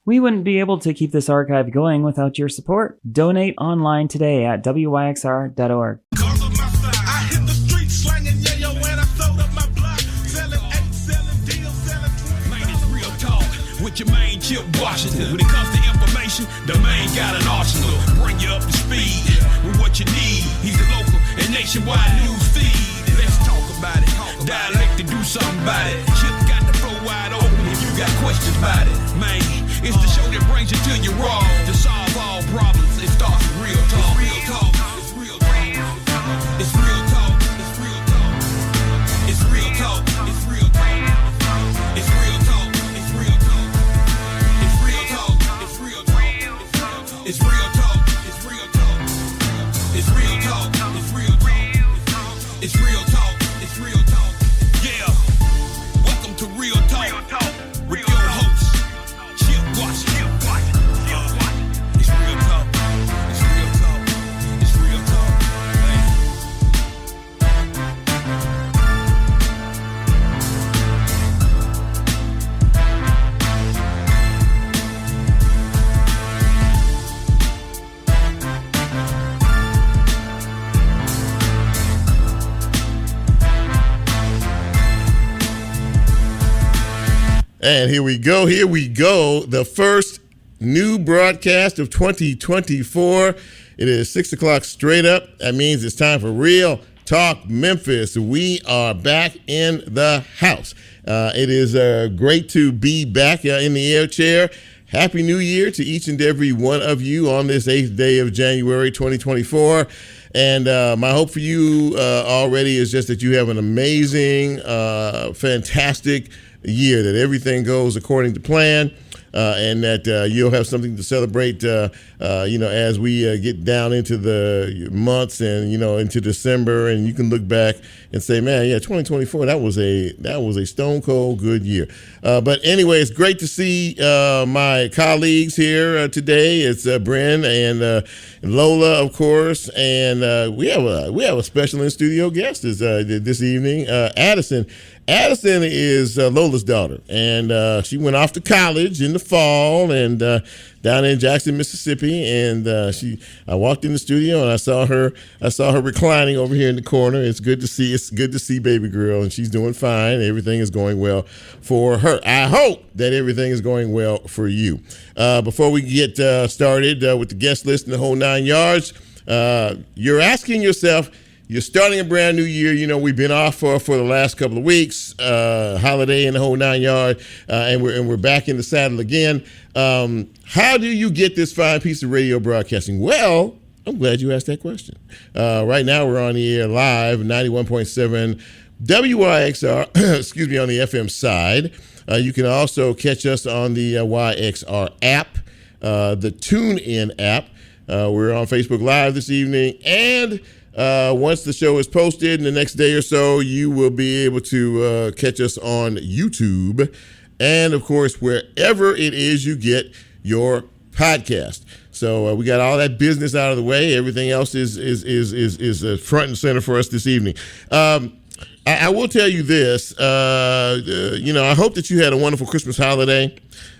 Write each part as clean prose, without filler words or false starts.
We wouldn't be able to keep this archive going without your support. Donate online today at WYXR.org. With your main Chip Washington. When it comes to information, the main got an arsenal. Bring you up to speed with what you need. He's a local and nationwide news feed. Let's talk about it. Dialect to do something about it. Chip got the flow wide open if you got questions about it. Man, it's the show that brings you to your raw. To solve all problems, it starts with real talk. Real talk. It's real talk. It's real talk. It's real talk. It's real talk. It's real talk. It's real talk. It's real talk. It's real talk. It's real talk. It's real talk. It's real talk. It's real talk. Yeah. Welcome to Real Talk with your host, Chip Washington. It's real talk. It's real talk. It's real talk. And here we go. The first new broadcast of 2024. It is 6 o'clock straight up. That means it's time for Real Talk Memphis. We are back in the house. It is great to be back in the air chair. Happy New Year to each and every one of you on this 8th day of January 2024. And my hope for you already is just that you have an amazing, fantastic year, that everything goes according to plan, and that you'll have something to celebrate, as we get down into the months and, into December, and you can look back and say, man, yeah, 2024, that was a stone cold good year. But anyway, it's great to see my colleagues here today. It's Bryn and Lola, of course, and we have a special in studio guest this evening, Addison. Addison is Lola's daughter, and she went off to college in the fall, and down in Jackson, Mississippi. And I walked in the studio and I saw her reclining over here in the corner. It's good to see baby girl, and she's doing fine. Everything is going well for her. I hope that everything is going well for you. Before we get started with the guest list and the whole 9 yards, you're asking yourself, you're starting a brand new year. We've been off for the last couple of weeks, holiday and the whole 9 yard, and we're back in the saddle again. How do you get this fine piece of radio broadcasting? Well, I'm glad you asked that question. Right now we're on the air live, 91.7 WYXR, on the FM side. You can also catch us on the WYXR app, the TuneIn app. We're on Facebook Live this evening, and once the show is posted in the next day or so, you will be able to catch us on YouTube, and of course wherever it is you get your podcast. So we got all that business out of the way. Everything else is front and center for us this evening. I will tell you this. I hope that you had a wonderful Christmas holiday.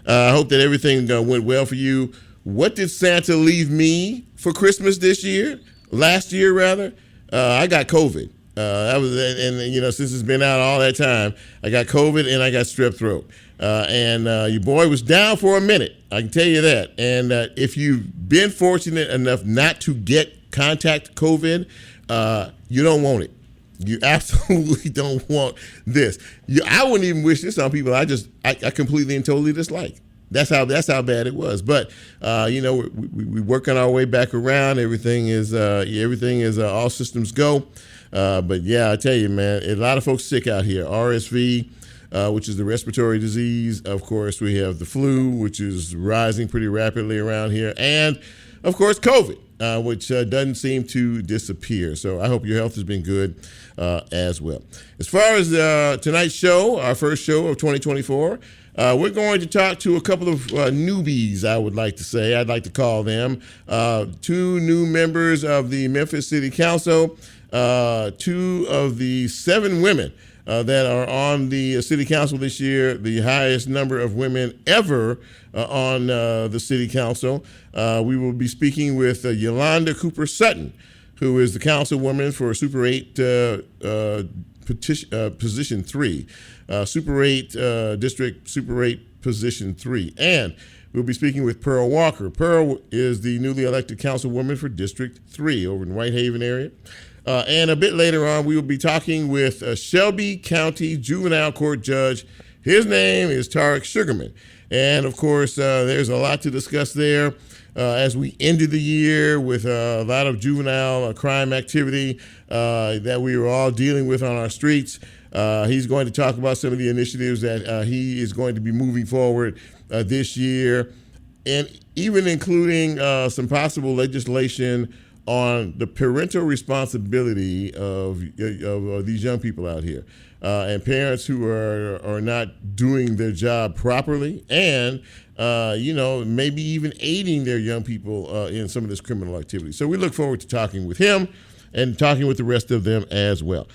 I hope that everything went well for you. What did Santa leave me for Christmas this year? Last year, rather, I got COVID. Since it's been out all that time, I got COVID and I got strep throat. And your boy was down for a minute. I can tell you that. And if you've been fortunate enough not to contact COVID, you don't want it. You absolutely don't want this. I wouldn't even wish this on people. I completely and totally dislike. That's how bad it was. But we're working our way back around. Everything is all systems go. But yeah, I tell you, man, a lot of folks sick out here. RSV, which is the respiratory disease. Of course, we have the flu, which is rising pretty rapidly around here, and of course, COVID, which doesn't seem to disappear. So I hope your health has been good as well. As far as tonight's show, our first show of 2024. We're going to talk to a couple of newbies, I would like to say. I'd like to call them. 2 new members of the Memphis City Council, 2 of the 7 women that are on the city council this year, the highest number of women ever on the city council. We will be speaking with Yolanda Cooper-Sutton, who is the councilwoman for Super 8 Position 3, Super 8 District Super 8 Position 3. And we'll be speaking with Pearl Walker. Pearl is the newly elected councilwoman for District 3 over in Whitehaven area. And a bit later on, we will be talking with Shelby County Juvenile Court Judge. His name is Tarik Sugarmon. And, of course, there's a lot to discuss there as we ended the year with a lot of juvenile crime activity that we were all dealing with on our streets. He's going to talk about some of the initiatives that he is going to be moving forward this year, and even including some possible legislation on the parental responsibility of these young people out here, and parents who are not doing their job properly, and maybe even aiding their young people in some of this criminal activity. So we look forward to talking with him and talking with the rest of them as well.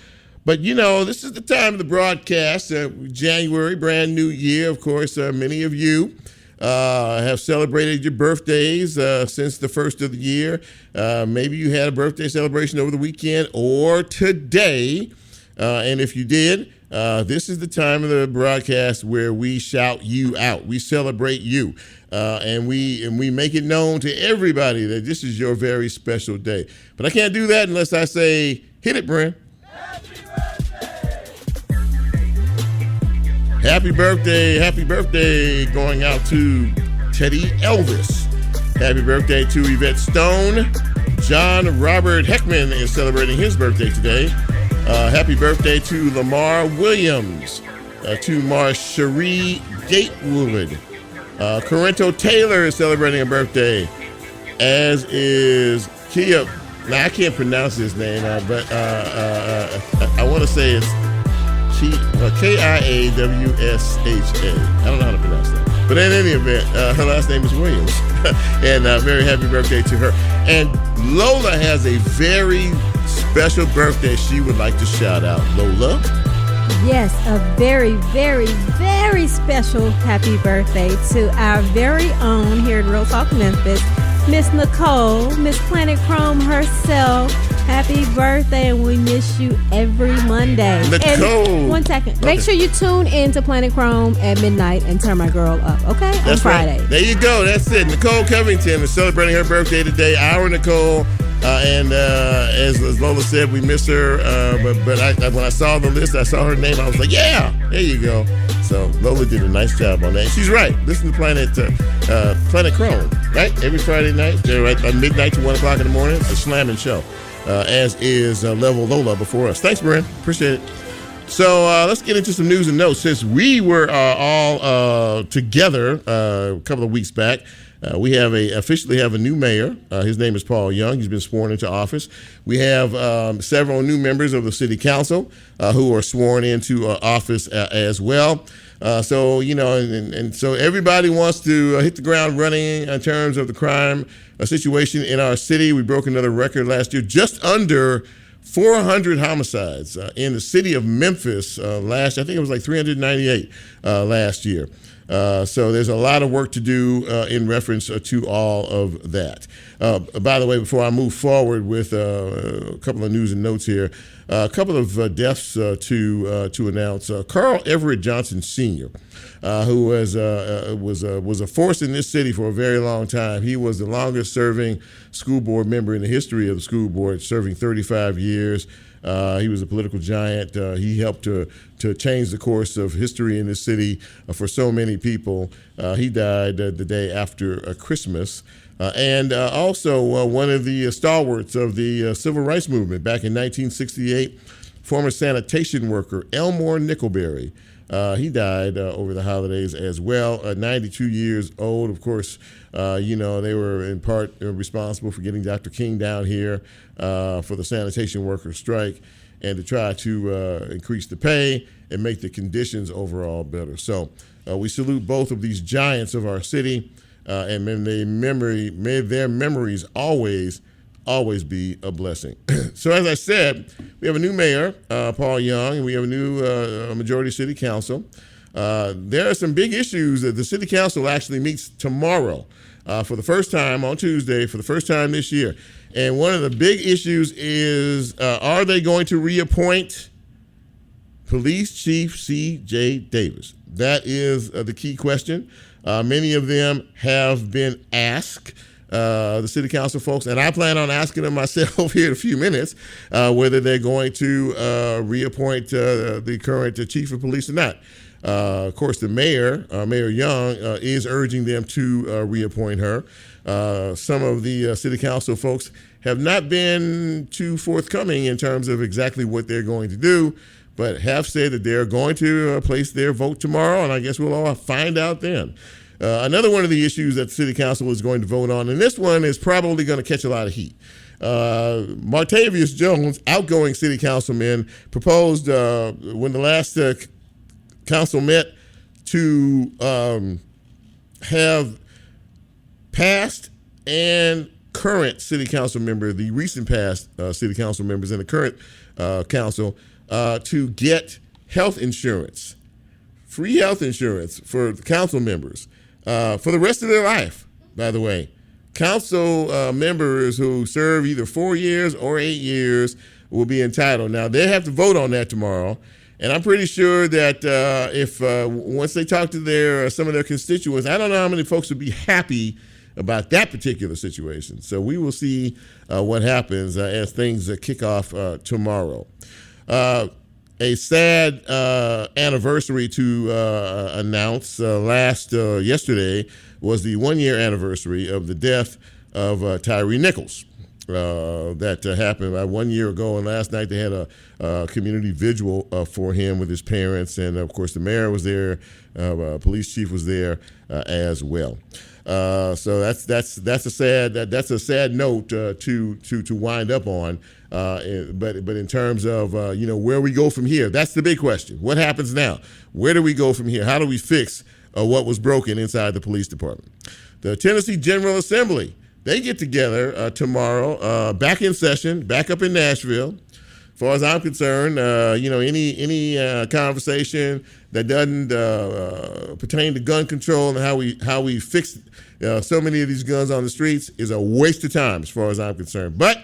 But, this is the time of the broadcast, January, brand new year. Of course, many of you have celebrated your birthdays since the first of the year. Maybe you had a birthday celebration over the weekend or today. And if you did, this is the time of the broadcast where we shout you out. We celebrate you. And we make it known to everybody that this is your very special day. But I can't do that unless I say, hit it, Brent. Happy birthday going out to Teddy Elvis. Happy birthday to Yvette Stone. John Robert Heckman is celebrating his birthday today. Happy birthday to Lamar Williams, to Marsherie Gatewood. Corrento Taylor is celebrating a birthday, as is Kia. Now, I can't pronounce his name, but I want to say it's Kiawsha. I don't know how to pronounce that. But in any event, her last name is Williams. And very happy birthday to her. And Lola has a very special birthday she would like to shout out. Lola? Yes, a very, very, very special happy birthday to our very own here in Real Talk Memphis, Miss Nicole, Miss Planet Chrome herself. Happy birthday, and we miss you every Monday. Nicole. And 1 second. Make sure you tune in to Planet Chrome at midnight and turn my girl up, okay? That's on Friday. Right. There you go. That's it. Nicole Covington is celebrating her birthday today. Our Nicole. And as Lola said, we miss her. But when I saw the list, I saw her name. I was like, yeah, there you go. So Lola did a nice job on that. She's right. Listen to Planet Chrome, right? Every Friday night, right at midnight to 1 o'clock in the morning. It's a slamming show. As is Level Lola before us. Thanks, Brent. Appreciate it. So let's get into some news and notes. Since we were all together a couple of weeks back, we officially have a new mayor. His name is Paul Young. He's been sworn into office. We have several new members of the city council who are sworn into office as well. So everybody wants to hit the ground running in terms of the crime situation in our city. We broke another record last year, just under 400 homicides in the city of Memphis last. I think it was like 398 last year. So there's a lot of work to do in reference to all of that. By the way, before I move forward with a couple of news and notes here, a couple of deaths to announce. Carl Everett Johnson Sr., who was a force in this city for a very long time. He was the longest serving school board member in the history of the school board, serving 35 years. He was a political giant. He helped to change the course of history in this city for so many people. He died the day after Christmas. And also one of the stalwarts of the civil rights movement back in 1968, former sanitation worker Elmore Nickelberry. He died over the holidays as well, 92 years old. Of course, they were in part responsible for getting Dr. King down here for the sanitation workers strike and to try to increase the pay and make the conditions overall better. So we salute both of these giants of our city, and may their memories always always be a blessing. So as I said, we have a new mayor, Paul Young, and we have a new majority city council. There are some big issues that the city council actually meets tomorrow for the first time on Tuesday, for the first time this year. And one of the big issues is, are they going to reappoint Police Chief C.J. Davis? That is the key question. Many of them have been asked, the city council folks, and I plan on asking them myself here in a few minutes, whether they're going to reappoint the current chief of police or not. Of course, the mayor, Mayor Young, is urging them to reappoint her. Some of the city council folks have not been too forthcoming in terms of exactly what they're going to do, but have said that they're going to place their vote tomorrow, and I guess we'll all find out then. Another one of the issues that the city council is going to vote on, and this one is probably going to catch a lot of heat. Martavius Jones, outgoing city councilman, proposed when the last council met to have past and current city council members, the recent past city council members and the current council, to get health insurance, free health insurance for council members for the rest of their life, by the way. Council members who serve either 4 years or 8 years will be entitled. Now, they have to vote on that tomorrow. And I'm pretty sure that if once they talk to some of their constituents, I don't know how many folks would be happy about that particular situation. So we will see what happens as things kick off tomorrow. A sad anniversary to announce. Yesterday was the 1-year anniversary of the death of Tarik Nichols. That happened about 1 year ago, and last night they had a community vigil for him with his parents, and of course the mayor was there, police chief was there as well. So that's a sad note to wind up on. But in terms of where we go from here, that's the big question. What happens now? Where do we go from here? How do we fix what was broken inside the police department? The Tennessee General Assembly, they get together tomorrow, back in session, back up in Nashville. As far as I'm concerned, any conversation that doesn't pertain to gun control and how we fix so many of these guns on the streets is a waste of time, as far as I'm concerned. But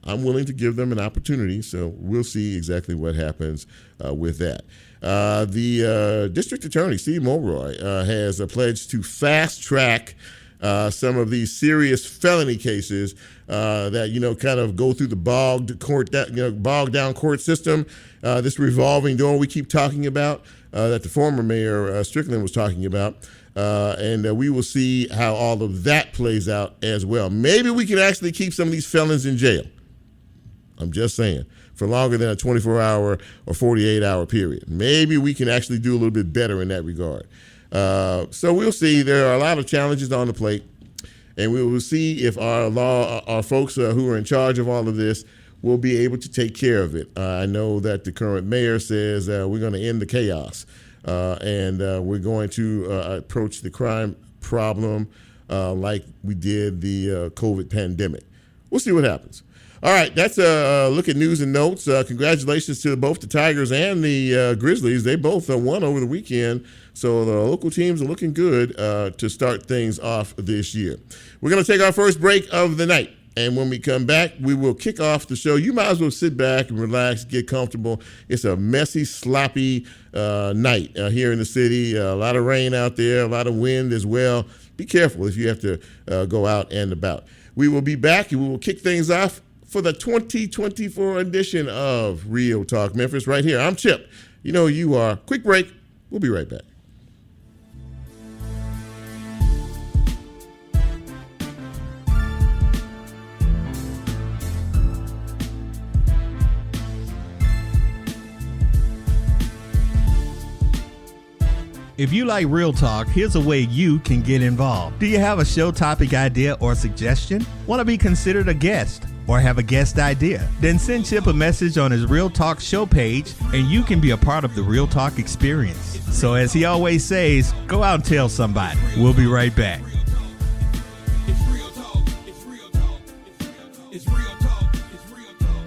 I'm willing to give them an opportunity, so we'll see exactly what happens with that. The district attorney, Steve Mulroy, has pledged to fast track some of these serious felony cases that kind of go through the bogged down court system. This revolving door we keep talking about, that the former mayor Strickland was talking about, and we will see how all of that plays out as well. Maybe we can actually keep some of these felons in jail. I'm just saying, for longer than a 24-hour or 48-hour period. Maybe we can actually do a little bit better in that regard. So we'll see. There are a lot of challenges on the plate, and we will see if our folks who are in charge of all of this will be able to take care of it. I know that the current mayor says we're going to end the chaos, and we're going to approach the crime problem like we did the COVID pandemic. We'll see what happens. All right, that's a look at news and notes. Congratulations to both the Tigers and the Grizzlies. They both won over the weekend, so the local teams are looking good to start things off this year. We're going to take our first break of the night, and when we come back, we will kick off the show. You might as well sit back and relax, get comfortable. It's a messy, sloppy night here in the city. A lot of rain out there, a lot of wind as well. Be careful if you have to go out and about. We will be back, and we will kick things off for the 2024 edition of Real Talk Memphis right here. I'm Chip. You know who you are. Quick break. We'll be right back. If you like Real Talk, here's a way you can get involved. Do you have a show topic idea or suggestion? Want to be considered a guest? Or have a guest idea? Then send Chip a message on his Real Talk show page and you can be a part of the Real Talk experience. So as he always says, go out and tell somebody. We'll be right back. It's real talk. It's real talk. It's real talk. It's real talk. It's real talk.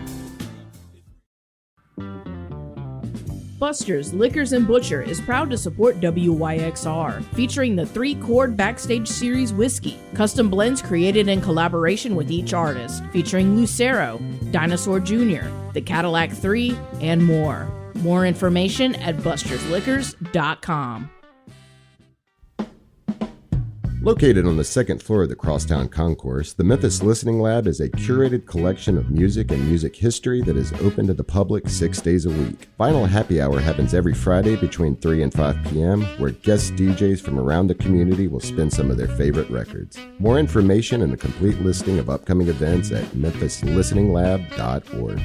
Buster's Liquors and Butcher is proud to support WYXR, featuring the 3-Chord Backstage Series whiskey, custom blends created in collaboration with each artist, featuring Lucero, Dinosaur Jr., the Cadillac 3, and more. More information at bustersliquors.com. Located on the second floor of the Crosstown Concourse, the Memphis Listening Lab is a curated collection of music and music history that is open to the public 6 days a week. Vinyl Happy Hour happens every Friday between 3 and 5 p.m., where guest DJs from around the community will spin some of their favorite records. More information and a complete listing of upcoming events at memphislisteninglab.org.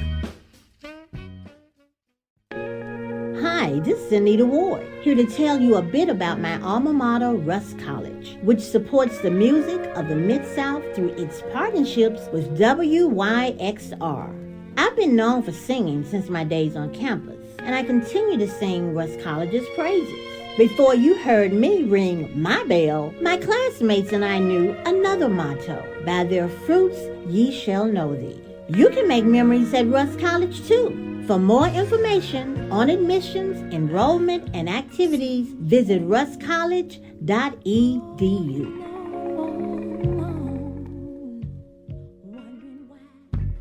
Hi, this is Anita Ward, here to tell you a bit about my alma mater, Russ College, which supports the music of the Mid-South through its partnerships with WYXR. I've been known for singing since my days on campus, and I continue to sing Russ College's praises. Before you heard me ring my bell, my classmates and I knew another motto: by their fruits ye shall know thee. You can make memories at Russ College too. For more information on admissions, enrollment, and activities, visit russcollege.edu.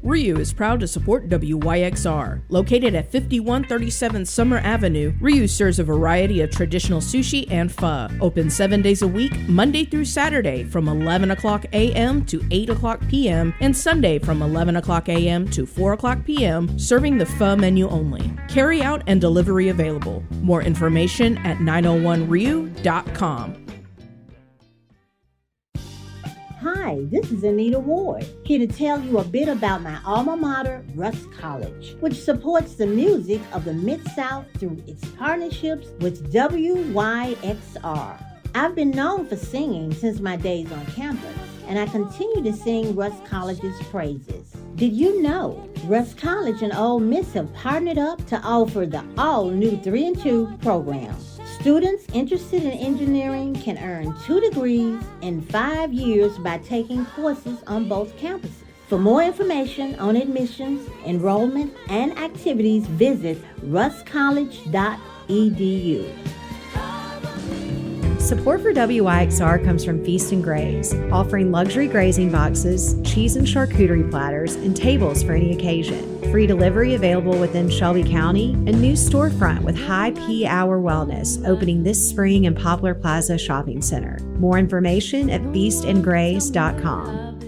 RIU is proud to support WYXR. Located at 5137 Summer Avenue, RIU serves a variety of traditional sushi and pho. Open 7 days a week, Monday through Saturday from 11 o'clock a.m. to 8 o'clock p.m. and Sunday from 11 o'clock a.m. to 4 o'clock p.m., serving the pho menu only. Carry out and delivery available. More information at 901riu.com. Hi, this is Anita Ward, here to tell you a bit about my alma mater, Russ College, which supports the music of the Mid-South through its partnerships with WYXR. I've been known for singing since my days on campus, and I continue to sing Russ College's praises. Did you know Russ College and Ole Miss have partnered up to offer the all-new 3-2 program? Students interested in engineering can earn 2 degrees in 5 years by taking courses on both campuses. For more information on admissions, enrollment, and activities, visit russcollege.edu. Support for WYXR comes from Feast and Graze, offering luxury grazing boxes, cheese and charcuterie platters, and tables for any occasion. Free delivery available within Shelby County, a new storefront with high P-Hour Wellness opening this spring in Poplar Plaza Shopping Center. More information at feastandgraze.com.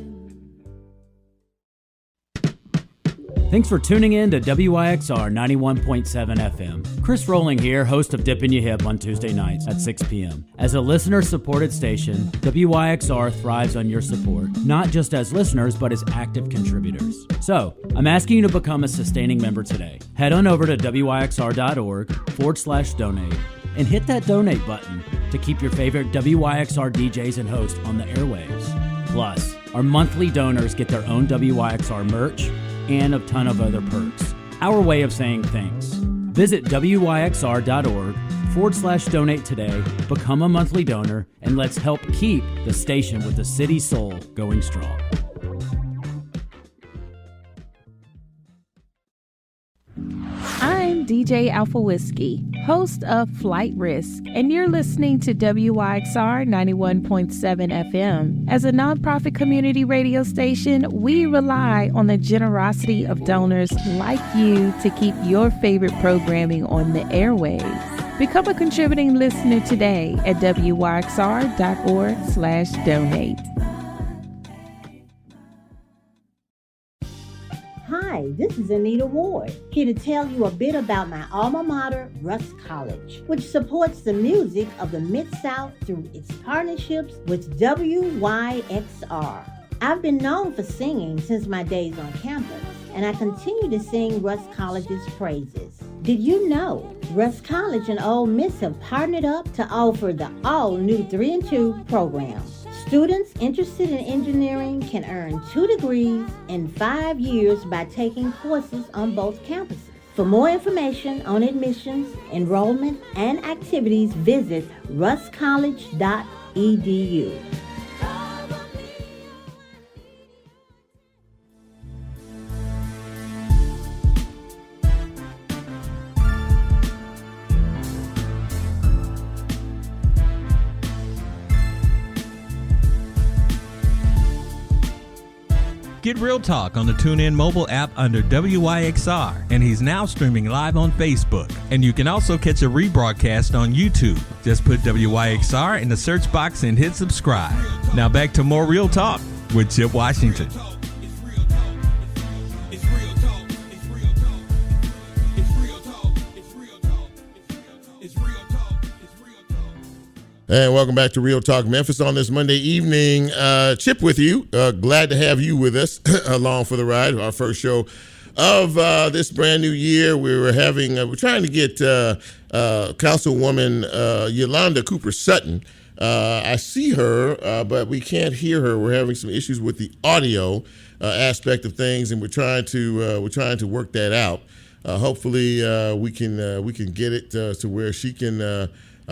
Thanks for tuning in to WYXR 91.7 FM. Chris Rowling here, host of Dippin' Ya Hip on Tuesday nights at 6 p.m. As a listener-supported station, WYXR thrives on your support, not just as listeners, but as active contributors. So, I'm asking you to become a sustaining member today. Head on over to WYXR.org/donate and hit that donate button to keep your favorite WYXR DJs and hosts on the airwaves. Plus, our monthly donors get their own WYXR merch and a ton of other perks. Our way of saying thanks. Visit WYXR.org/donate today, become a monthly donor, and let's help keep the station with the city soul going strong. I'm DJ Alpha Whiskey, host of Flight Risk, and you're listening to WYXR 91.7 FM. As a nonprofit community radio station, we rely on the generosity of donors like you to keep your favorite programming on the airwaves. Become a contributing listener today at WYXR.org/donate. Hi, this is Anita Ward, here to tell you a bit about my alma mater, Russ College, which supports the music of the Mid-South through its partnerships with WYXR. I've been known for singing since my days on campus, and I continue to sing Russ College's praises. Did you know Russ College and Ole Miss have partnered up to offer the all-new 3-2 program? Students interested in engineering can earn 2 degrees in 5 years by taking courses on both campuses. For more information on admissions, enrollment, and activities, visit russcollege.edu. Get Real Talk on the TuneIn mobile app under WYXR, and he's now streaming live on Facebook. And you can also catch a rebroadcast on YouTube. Just put WYXR in the search box and hit subscribe. Now back to more Real Talk with Chip Washington. And welcome back to Real Talk Memphis on this Monday evening. Chip with you. Glad to have you with us along for the ride. Our first show of this brand new year. We're trying to get Councilwoman Yolanda Cooper-Sutton. I see her, but we can't hear her. We're having some issues with the audio aspect of things, and we're trying to work that out. Hopefully, we can get it to where she can.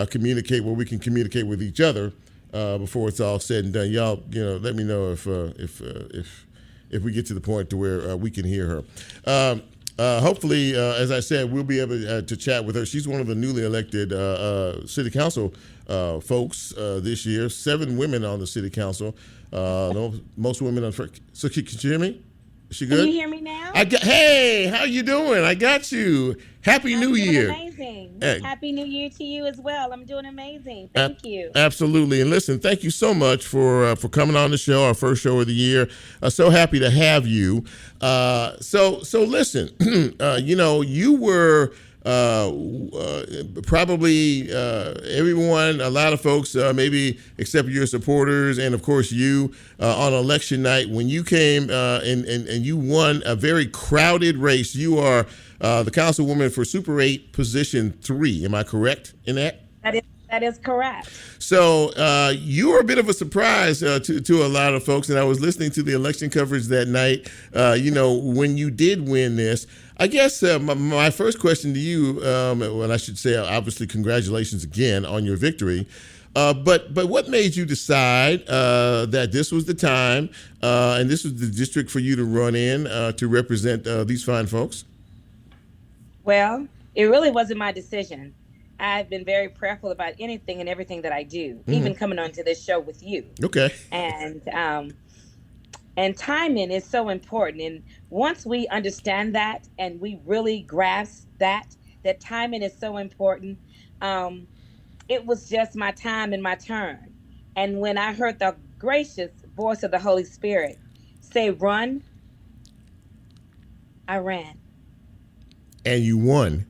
Communicate where we can communicate with each other before it's all said and done. Y'all, let me know if we get to the point to where we can hear her. Hopefully, as I said, we'll be able to chat with her. She's one of the newly elected city council folks this year. 7 women on the city council. Most women on. So can you hear me? Is she good? Can you hear me now? Hey, how you doing? I got you. Happy New Year. Amazing. Happy New Year to you as well. I'm doing amazing. Thank you. Absolutely. And listen, thank you so much for coming on the show, our first show of the year. So happy to have you. So listen, you were probably everyone, a lot of folks, maybe except your supporters and of course you on election night when you came and you won a very crowded race. You are the councilwoman for Super 8 position 3. Am I correct in that? That is correct. So you were a bit of a surprise to a lot of folks, and I was listening to the election coverage that night. When you did win this, I guess my first question to you, well, I should say, obviously, congratulations again on your victory. But what made you decide that this was the time and this was the district for you to run in to represent these fine folks? Well, it really wasn't my decision. I've been very prayerful about anything and everything that I do, even coming onto this show with you. Okay. And timing is so important. And once we understand that and we really grasp that timing is so important, it was just my time and my turn. And when I heard the gracious voice of the Holy Spirit say, run, I ran. And you won.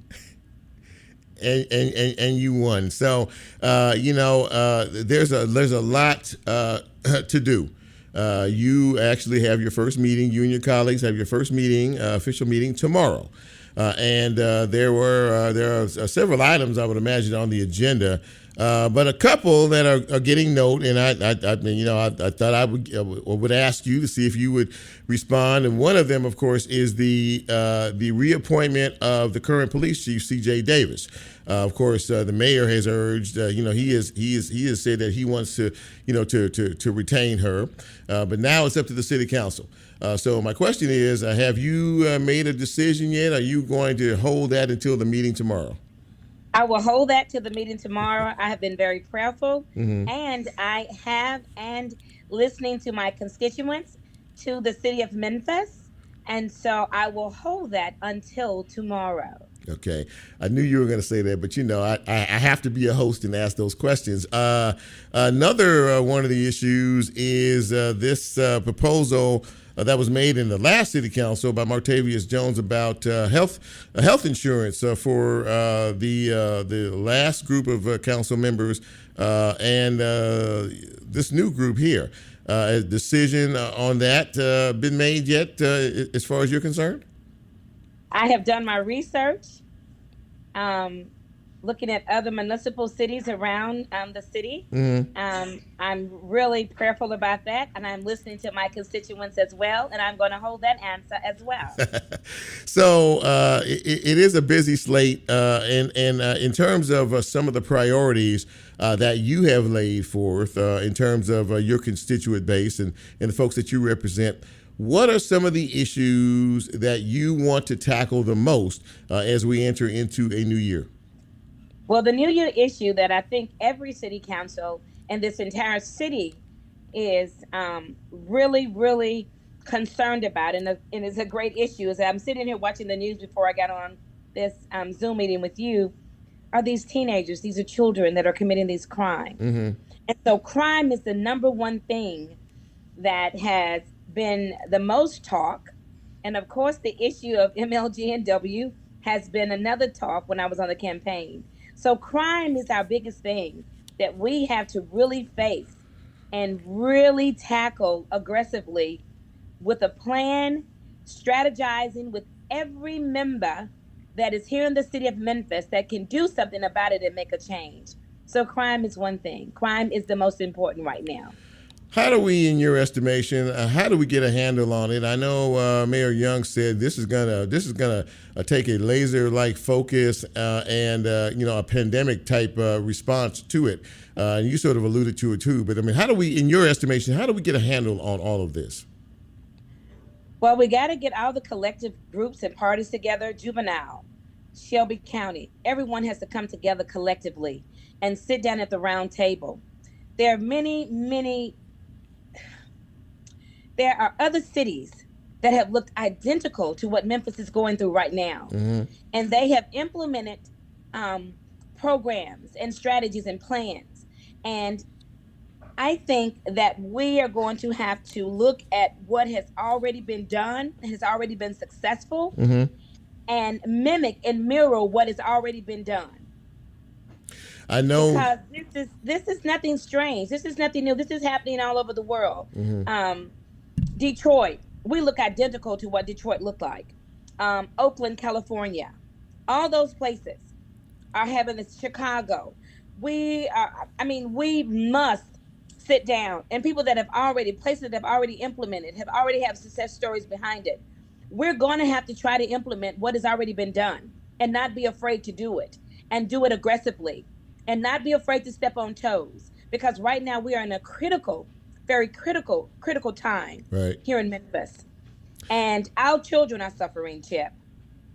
And you won. So, there's a lot to do. You actually have your first meeting. You and your colleagues have your first meeting, official meeting tomorrow. And there are several items I would imagine on the agenda, but a couple that are getting note. And I thought I would ask you to see if you would respond. And one of them, of course, is the reappointment of the current police chief, C.J. Davis. Of course, the mayor has urged. He has said that he wants to retain her, but now it's up to the city council. So my question is, have you made a decision yet? Are you going to hold that until the meeting tomorrow? I will hold that to the meeting tomorrow. I have been very prayerful, and I have listening to my constituents, to the city of Memphis, and so I will hold that until tomorrow. Okay. I knew you were going to say that, but I have to be a host and ask those questions. Another one of the issues is this proposal that was made in the last city council by Martavius Jones about health insurance for the last group of council members and this new group here. Has a decision on that been made yet as far as you're concerned? I have done my research, looking at other municipal cities around the city. I'm really prayerful about that, and I'm listening to my constituents as well, and I'm going to hold that answer as well. So it is a busy slate, and in terms of some of the priorities that you have laid forth in terms of your constituent base and the folks that you represent, what are some of the issues that you want to tackle the most as we enter into a new year? Well, the New Year issue that I think every city council and this entire city is really, really concerned about, and it's a great issue, is that I'm sitting here watching the news before I got on this Zoom meeting with you, are these teenagers, these are children that are committing these crimes. Mm-hmm. And so crime is the number one thing that has been the most talk. And of course, the issue of MLG and W has been another talk when I was on the campaign. So crime is our biggest thing that we have to really face and really tackle aggressively with a plan, strategizing with every member that is here in the city of Memphis that can do something about it and make a change. So crime is one thing. Crime is the most important right now. How do we, in your estimation, how do we get a handle on it? I know Mayor Young said this is gonna take a laser-like focus and a pandemic type response to it. And you sort of alluded to it too. But I mean, how do we, in your estimation, how do we get a handle on all of this? Well, we got to get all the collective groups and parties together. Juvenile, Shelby County, everyone has to come together collectively and sit down at the round table. There are other cities that have looked identical to what Memphis is going through right now. Mm-hmm. And they have implemented programs and strategies and plans. And I think that we are going to have to look at what has already been done, has already been successful, mm-hmm. and mimic and mirror what has already been done. I know. Because this is nothing strange. This is nothing new. This is happening all over the world. Mm-hmm. Detroit, we look identical to what Detroit looked like. Oakland, California, all those places are having this. Chicago. We must sit down, and people that have already, places that have already implemented, have success stories behind it. We're going to have to try to implement what has already been done and not be afraid to do it, and do it aggressively, and not be afraid to step on toes, because right now we are in a very critical time here in Memphis. And our children are suffering, Chip.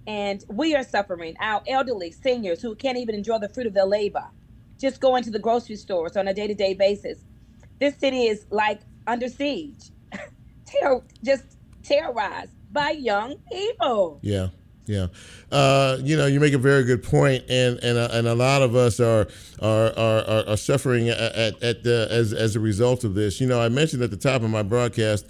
And we are suffering. Our elderly seniors who can't even enjoy the fruit of their labor, just going to the grocery stores on a day-to-day basis. This city is like under siege, just terrorized by young people. Yeah. Yeah, you make a very good point, and a lot of us are suffering as a result of this. I mentioned at the top of my broadcast,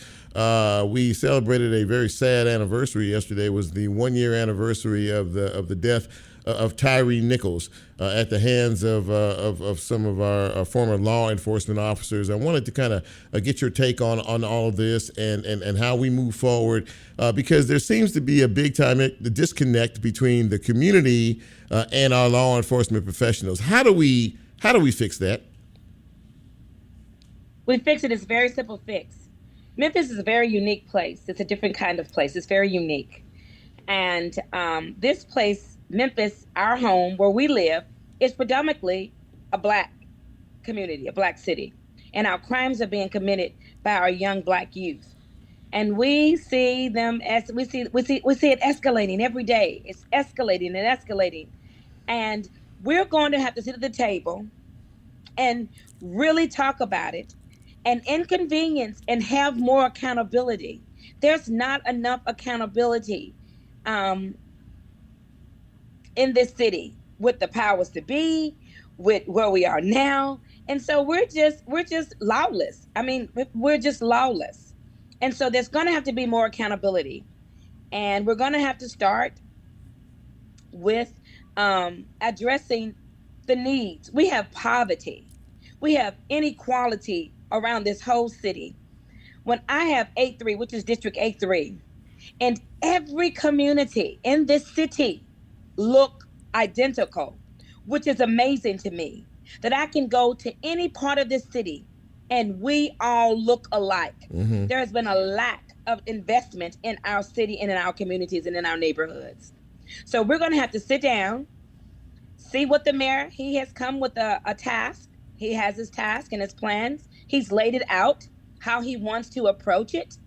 we celebrated a very sad anniversary yesterday. It was the 1-year anniversary of the death of Tarik Nichols at the hands of some of our former law enforcement officers. I wanted to kind of get your take on all of this and how we move forward, because there seems to be a big time disconnect between the community and our law enforcement professionals. How do we fix that? We fix it. It's a very simple fix. Memphis is a very unique place. It's a different kind of place. It's very unique. And this place, Memphis, our home where we live, is predominantly a Black community, a Black city. And our crimes are being committed by our young Black youth. And we see them as we see it escalating every day. It's escalating and escalating. And we're going to have to sit at the table and really talk about it and inconvenience and have more accountability. There's not enough accountability in this city with the powers to be, with where we are now. And so we're just lawless. I mean, we're just lawless. And so there's going to have to be more accountability. And we're going to have to start with addressing the needs. We have poverty. We have inequality around this whole city. When I have 8-3, which is District 8-3, and every community in this city look identical, which is amazing to me, that I can go to any part of this city and we all look alike. Mm-hmm. There has been a lack of investment in our city and in our communities and in our neighborhoods. So we're going to have to sit down, see what the mayor, he has come with a task. He has his task and his plans. He's laid it out, how he wants to approach it.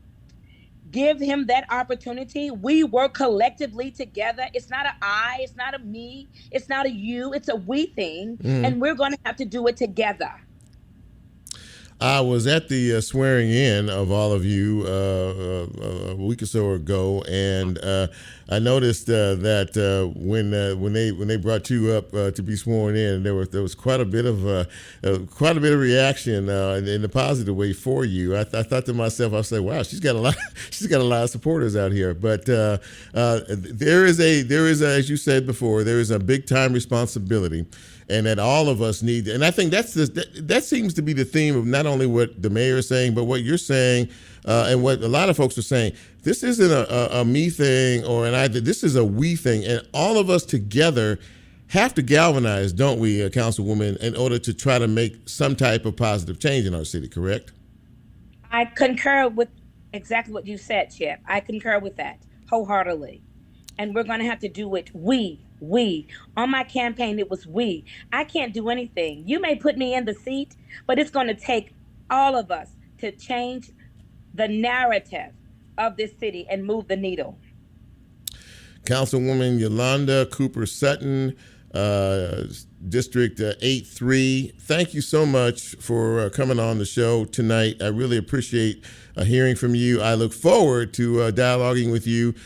Give him that opportunity. We work collectively together. It's not an I, it's not a me, it's not a you, it's a we thing. And we're going to have to do it together. I was at the swearing in of all of you a week or so ago, and I noticed that when they brought you up to be sworn in, there was quite a bit of reaction in a positive way for you. I thought to myself, I said, "Wow, she's got a lot of supporters out here." But there is, as you said before, there is a big time responsibility. And that all of us need, and I think that seems to be the theme of not only what the mayor is saying, but what you're saying, and what a lot of folks are saying. This isn't a me thing or an I. This is a we thing, and all of us together have to galvanize, don't we, Councilwoman, in order to try to make some type of positive change in our city. Correct? I concur with exactly what you said, Chip. I concur with that wholeheartedly, and we're going to have to do it. We. On my campaign, it was we. I can't do anything. You may put me in the seat, but it's going to take all of us to change the narrative of this city and move the needle. Councilwoman Yolanda Cooper-Sutton, District 8-3, thank you so much for coming on the show tonight. I really appreciate hearing from you. I look forward to dialoguing with you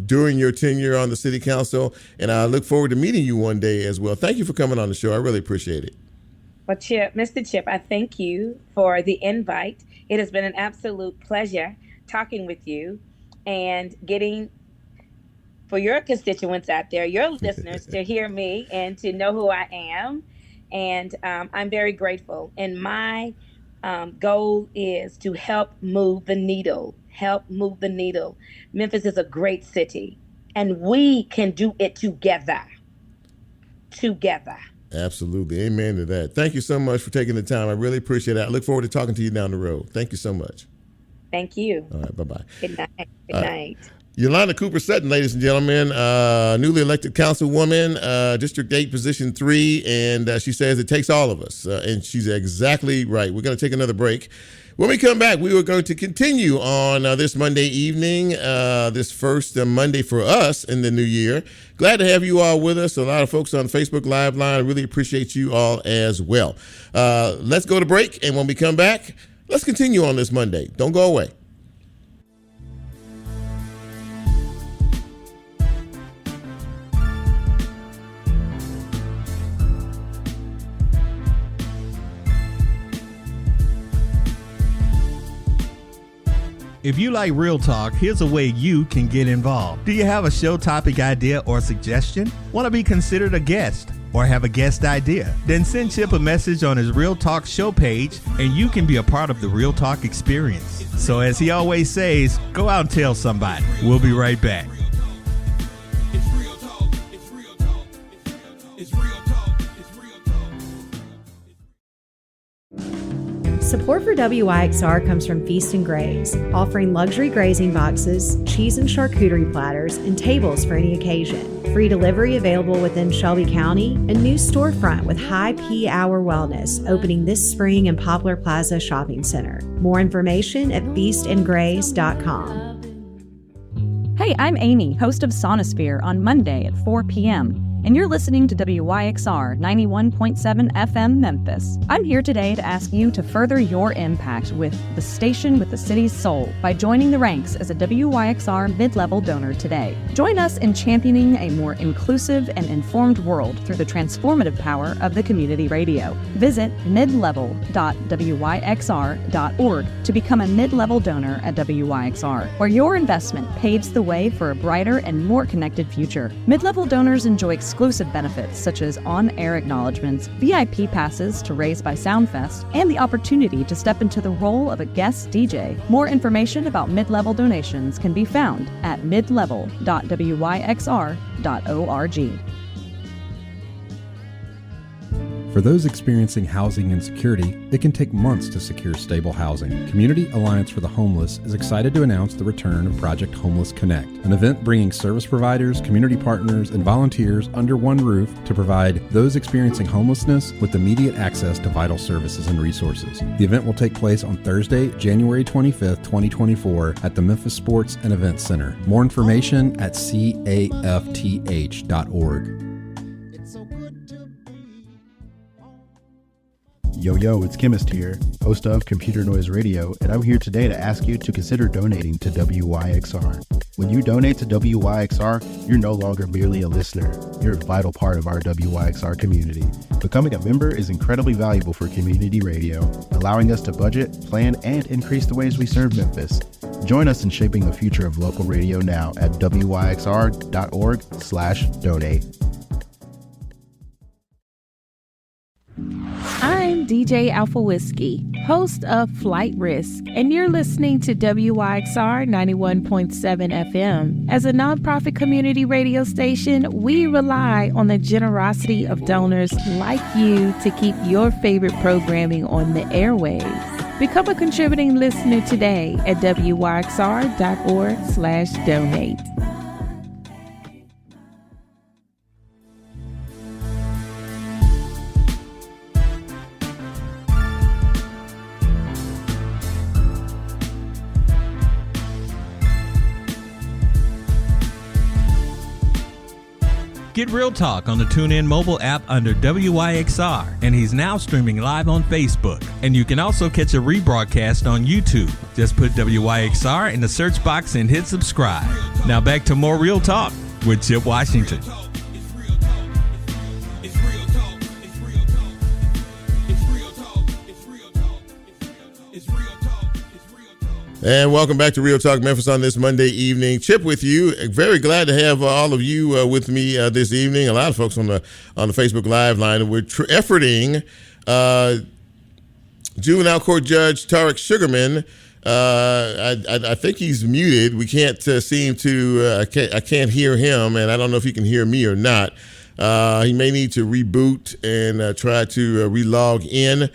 during your tenure on the city council, and I look forward to meeting you one day as well. Thank you for coming on the show. I really appreciate it. Well, Chip, Mr. Chip, I thank you for the invite. It has been an absolute pleasure talking with you and getting for your constituents out there, your listeners, to hear me and to know who I am. And I'm very grateful. And my goal is to help move the needle. Memphis is a great city, and we can do it together. Absolutely. Amen to that. Thank you so much for taking the time. I really appreciate it. I look forward to talking to you down the road. Thank you so much. Thank you. All right. Bye-bye. Good night. Good night. Yolanda Cooper-Sutton, ladies and gentlemen, newly elected councilwoman, District 8, Position 3, and she says it takes all of us, and she's exactly right. We're going to take another break. When we come back, we are going to continue on this Monday evening, this first Monday for us in the new year. Glad to have you all with us. A lot of folks on Facebook Live Line. Really appreciate you all as well. Let's go to break, and when we come back, let's continue on this Monday. Don't go away. If you like real talk, here's a way you can get involved. Do you have a show topic idea or suggestion? Want to be considered a guest or have a guest idea? Then send Chip a message on his Real Talk show page and you can be a part of the Real Talk experience. So as he always says, go out and tell somebody. We'll be right back. Support for WYXR comes from Feast and Graze, offering luxury grazing boxes, cheese and charcuterie platters, and tables for any occasion. Free delivery available within Shelby County. A new storefront with high P-Hour Wellness opening this spring in Poplar Plaza Shopping Center. More information at feastandgraze.com. Hey, I'm Amy, host of Sonosphere on Monday at 4 p.m. and you're listening to WYXR 91.7 FM Memphis. I'm here today to ask you to further your impact with the station with the city's soul by joining the ranks as a WYXR mid-level donor today. Join us in championing a more inclusive and informed world through the transformative power of the community radio. Visit midlevel.wyxr.org to become a mid-level donor at WYXR, where your investment paves the way for a brighter and more connected future. Mid-level donors enjoy exclusive benefits such as on-air acknowledgments, VIP passes to Raised by Soundfest, and the opportunity to step into the role of a guest DJ. More information about mid-level donations can be found at midlevel.wyxr.org. For those experiencing housing insecurity, it can take months to secure stable housing. Community Alliance for the Homeless is excited to announce the return of Project Homeless Connect, an event bringing service providers, community partners, and volunteers under one roof to provide those experiencing homelessness with immediate access to vital services and resources. The event will take place on Thursday, January 25th, 2024 at the Memphis Sports and Events Center. More information at cafth.org. Yo, it's Chemist here, host of Computer Noise Radio, and I'm here today to ask you to consider donating to WYXR. When you donate to WYXR, you're no longer merely a listener. You're a vital part of our WYXR community. Becoming a member is incredibly valuable for community radio, allowing us to budget, plan, and increase the ways we serve Memphis. Join us in shaping the future of local radio now at wyxr.org/donate. I'm DJ Alpha Whiskey, host of Flight Risk, and you're listening to WYXR 91.7 FM. As a nonprofit community radio station, we rely on the generosity of donors like you to keep your favorite programming on the airwaves. Become a contributing listener today at wyxr.org/donate. Get Real Talk on the TuneIn mobile app under WYXR, and he's now streaming live on Facebook. And you can also catch a rebroadcast on YouTube. Just put WYXR in the search box and hit subscribe. Now back to more Real Talk with Chip Washington. And welcome back to Real Talk Memphis on this Monday evening. Chip with you. Very glad to have all of you with me this evening. A lot of folks on the Facebook Live line. We're efforting Juvenile Court Judge Tarik Sugarmon. I think he's muted. We can't seem to. I can't hear him, and I don't know if he can hear me or not. He may need to reboot and try to relog in.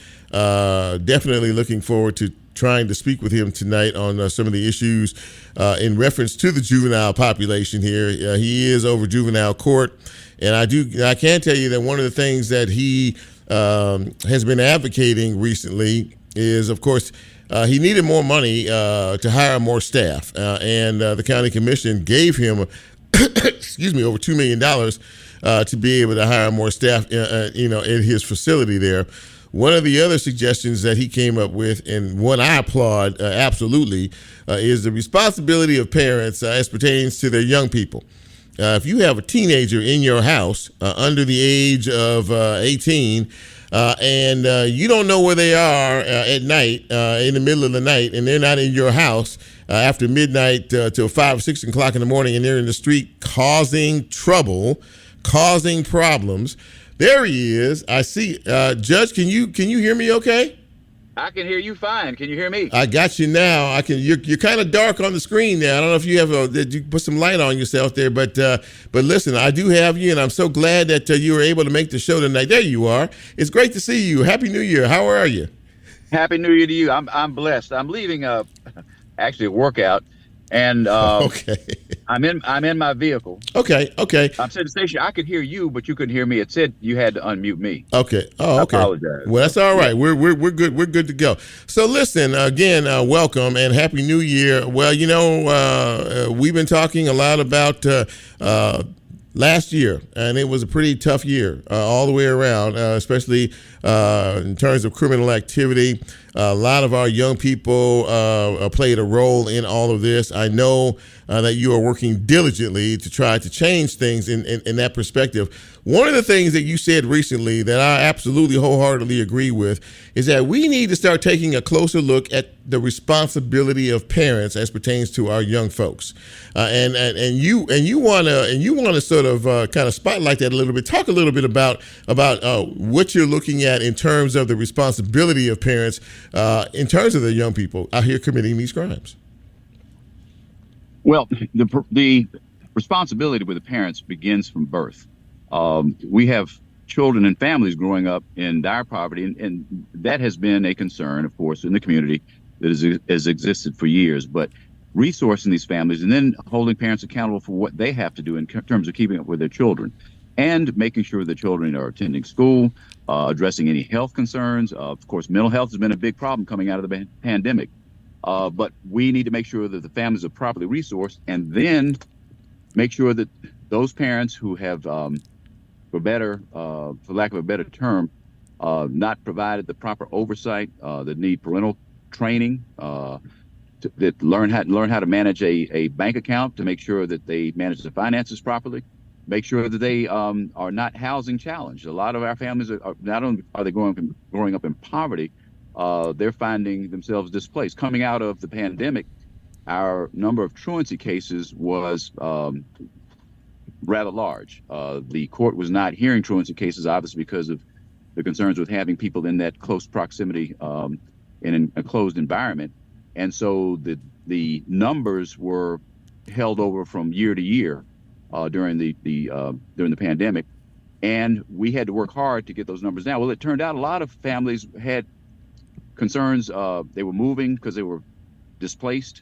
Definitely looking forward to trying to speak with him tonight on some of the issues in reference to the juvenile population here. He is over juvenile court, and I can tell you that one of the things that he has been advocating recently is, of course, he needed more money to hire more staff, and the county commission gave him, over $2 million to be able to hire more staff, in his facility there. One of the other suggestions that he came up with, and one I applaud absolutely, is the responsibility of parents as pertains to their young people. If you have a teenager in your house under the age of 18, and you don't know where they are at night, in the middle of the night, and they're not in your house after midnight till 5 or 6 o'clock in the morning, and they're in the street causing trouble, causing problems. There he is. I see. Judge, can you hear me okay? I can hear you fine. Can you hear me? I got you now. I can. You're kind of dark on the screen there. I don't know if you did you put some light on yourself there, but listen, I do have you, and I'm so glad that you were able to make the show tonight. There you are. It's great to see you. Happy New Year. How are you? Happy New Year to you. I'm blessed. I'm leaving actually a workout, and okay. I'm in my vehicle. Okay. I'm at the station. I could hear you, but you couldn't hear me. It said you had to unmute me. Okay. Oh, okay. I apologize. Well, that's all right. We're good. We're good to go. So listen, again, welcome and Happy New Year. Well, we've been talking a lot about last year, and it was a pretty tough year all the way around, especially in terms of criminal activity. A lot of our young people played a role in all of this. I know that you are working diligently to try to change things in that perspective. One of the things that you said recently that I absolutely wholeheartedly agree with is that we need to start taking a closer look at the responsibility of parents as pertains to our young folks. And you want to sort of kind of spotlight that a little bit. Talk a little bit about what you're looking at in terms of the responsibility of parents in terms of the young people out here committing these crimes. Well, the responsibility with the parents begins from birth. We have children and families growing up in dire poverty, and that has been a concern, of course, in the community that has existed for years. But resourcing these families and then holding parents accountable for what they have to do in terms of keeping up with their children and making sure the children are attending school, addressing any health concerns. Of course, mental health has been a big problem coming out of the pandemic. But we need to make sure that the families are properly resourced and then make sure that those parents who have, for lack of a better term, not provided the proper oversight, that need parental training, that learn how to manage a bank account, to make sure that they manage the finances properly, make sure that they are not housing challenged. A lot of our families are not only are they growing up in poverty, they're finding themselves displaced. Coming out of the pandemic, our number of truancy cases was rather large. The court was not hearing truancy cases, obviously, because of the concerns with having people in that close proximity in a closed environment. And so the numbers were held over from year to year during the pandemic, and we had to work hard to get those numbers down. Well, it turned out a lot of families had concerns. They were moving because they were displaced.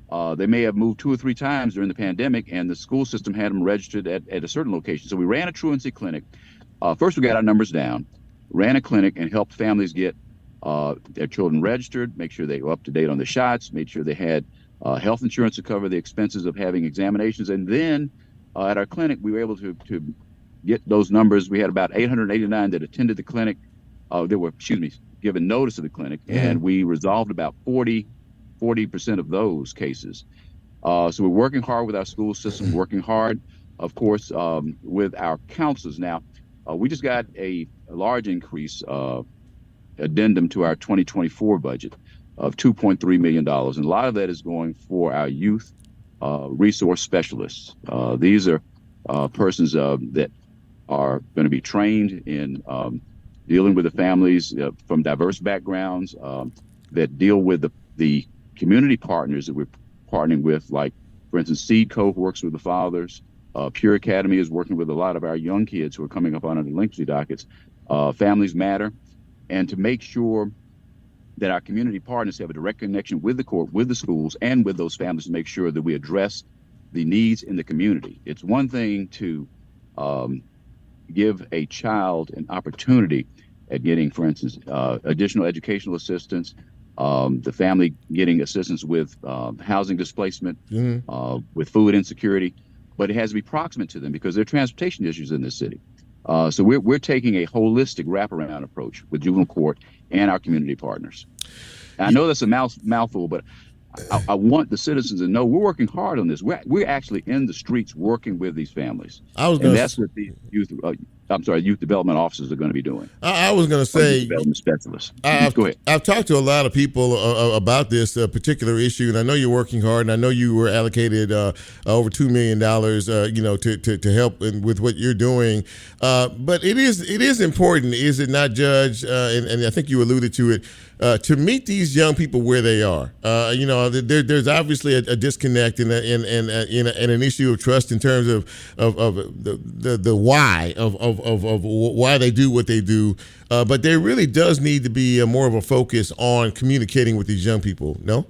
They may have moved 2 or 3 times during the pandemic, and the school system had them registered at a certain location. So we ran a truancy clinic. First, we got our numbers down, ran a clinic, and helped families get their children registered, make sure they were up to date on the shots, made sure they had health insurance to cover the expenses of having examinations. And then at our clinic, we were able to get those numbers. We had about 889 that attended the clinic. They were, given notice of the clinic, and we resolved about 40% of those cases. So we're working hard with our school system, working hard, of course, with our counselors. Now, we just got a large increase addendum to our 2024 budget of $2.3 million. And a lot of that is going for our youth resource specialists. These are persons that are going to be trained in dealing with the families from diverse backgrounds, that deal with the community partners that we're partnering with, like, for instance, Seed Co. works with the fathers. Pure Academy is working with a lot of our young kids who are coming up on our delinquency dockets. Families Matter. And to make sure that our community partners have a direct connection with the court, with the schools, and with those families, to make sure that we address the needs in the community. It's one thing to give a child an opportunity at getting, for instance, additional educational assistance, the family getting assistance with housing displacement, with food insecurity, but it has to be proximate to them because there are transportation issues in this city. So we're taking a holistic wraparound approach with juvenile court and our community partners. And I know that's a mouthful, but I want the citizens to know we're working hard on this. We're actually in the streets working with these families. That's what the youth development officers are going to be doing. I was going to say, development specialists. Go ahead. I've talked to a lot of people about this particular issue, and I know you're working hard, and I know you were allocated over $2 million, to help with what you're doing. But it is important, is it not, Judge? And I think you alluded to it. To meet these young people where they are, there's obviously a disconnect and an issue of trust in terms of the why of why they do what they do. But there really does need to be more of a focus on communicating with these young people. No?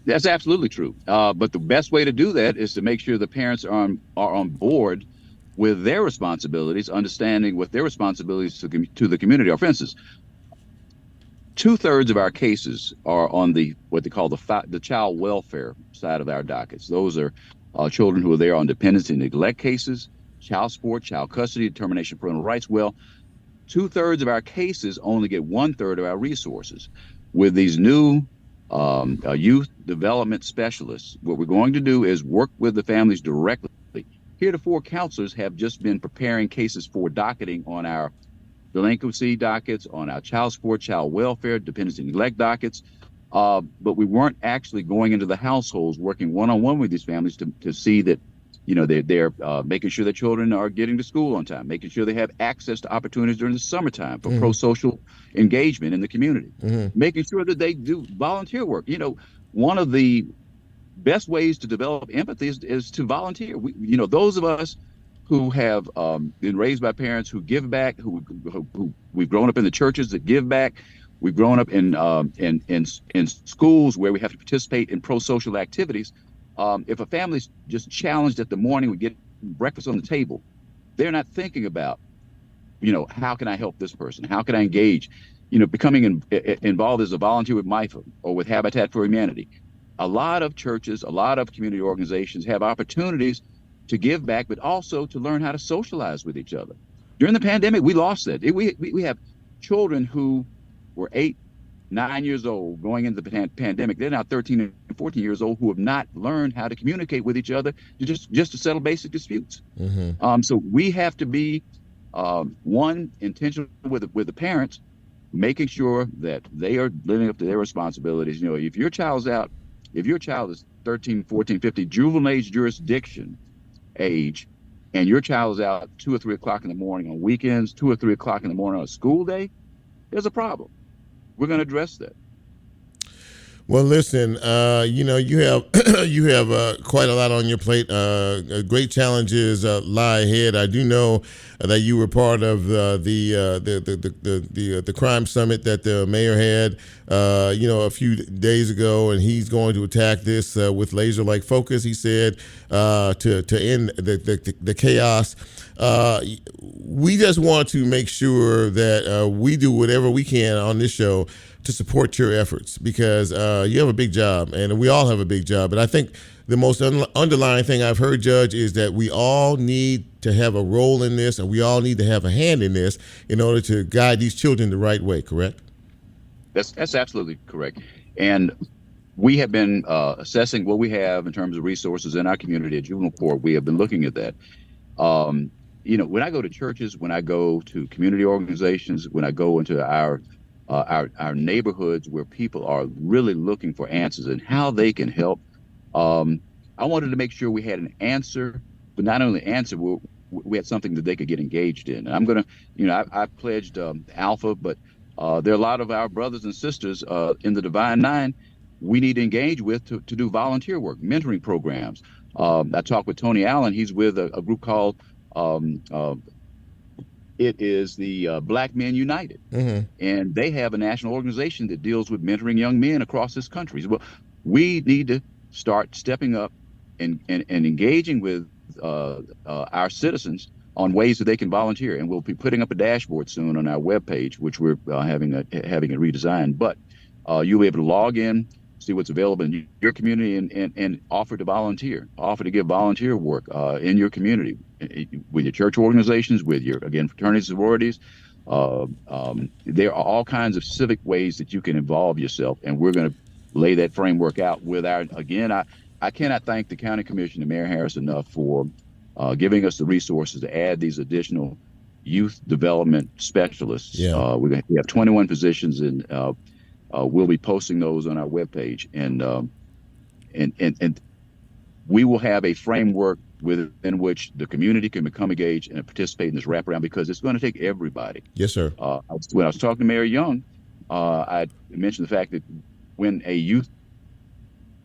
That's absolutely true. But the best way to do that is to make sure the parents are on board with their responsibilities, understanding what their responsibilities to the community are. For instance, 2/3 of our cases are on what they call the child welfare side of our dockets. Those are children who are there on dependency and neglect cases, child support, child custody, determination of parental rights. Well, 2/3 of our cases only get 1/3 of our resources. With these new youth development specialists, what we're going to do is work with the families directly. Heretofore, counselors have just been preparing cases for docketing on our delinquency dockets, on our child support, child welfare, dependency and neglect dockets. But we weren't actually going into the households, working one-on-one with these families to see that, they're making sure that children are getting to school on time, making sure they have access to opportunities during the summertime for pro-social engagement in the community, making sure that they do volunteer work. One of the best ways to develop empathy is to volunteer. Those of us who have been raised by parents who give back, who we've grown up in the churches that give back. We've grown up in schools where we have to participate in pro-social activities. If a family's just challenged at the morning, we get breakfast on the table, they're not thinking about, how can I help this person? How can I engage? Becoming involved as a volunteer with MIFA or with Habitat for Humanity. A lot of churches, a lot of community organizations have opportunities to give back, but also to learn how to socialize with each other. During the pandemic, we lost that. We have children who were 8, 9 years old going into the pandemic. They're now 13 and 14 years old who have not learned how to communicate with each other just to settle basic disputes. So we have to be intentional with the parents, making sure that they are living up to their responsibilities. If your child is 13, 14, 15, juvenile age jurisdiction age, and your child is out 2 or 3 o'clock in the morning on weekends, 2 or 3 o'clock in the morning on a school day, there's a problem. We're going to address that. Well, listen, you have you have quite a lot on your plate. Great challenges lie ahead. I do know that you were part of the crime summit that the mayor had, a few days ago, and he's going to attack this with laser-like focus. He said to end the chaos. We just want to make sure that we do whatever we can on this show to support your efforts, because you have a big job, and we all have a big job. But I think the most underlying thing I've heard, Judge, is that we all need to have a role in this, and we all need to have a hand in this in order to guide these children the right way, correct? That's absolutely correct. And we have been assessing what we have in terms of resources in our community at juvenile court. We have been looking at that. When I go to churches, when I go to community organizations, when I go into our neighborhoods where people are really looking for answers and how they can help, I wanted to make sure we had an answer, but not only answer, we had something that they could get engaged in. And I'm going to, I pledged Alpha, but there are a lot of our brothers and sisters in the Divine Nine we need to engage with to do volunteer work, mentoring programs. I talked with Tony Allen. He's with a group called it is the Black Men United. And they have a national organization that deals with mentoring young men across this country. Well, we need to start stepping up and engaging with our citizens on ways that they can volunteer. And we'll be putting up a dashboard soon on our webpage, which we're having it redesigned. But you'll be able to log in, see what's available in your community, and offer to volunteer, offer to give volunteer work in your community, with your church organizations, with your, again, fraternities, sororities. There are all kinds of civic ways that you can involve yourself, and we're going to lay that framework out with our, again, I cannot thank the County Commission and Mayor Harris enough for giving us the resources to add these additional youth development specialists. We have 21 positions, and we'll be posting those on our webpage, and we will have a framework within which the community can become engaged and participate in this wraparound, because it's going to take everybody. Yes, sir. When I was talking to Mayor Young, I mentioned the fact that when a youth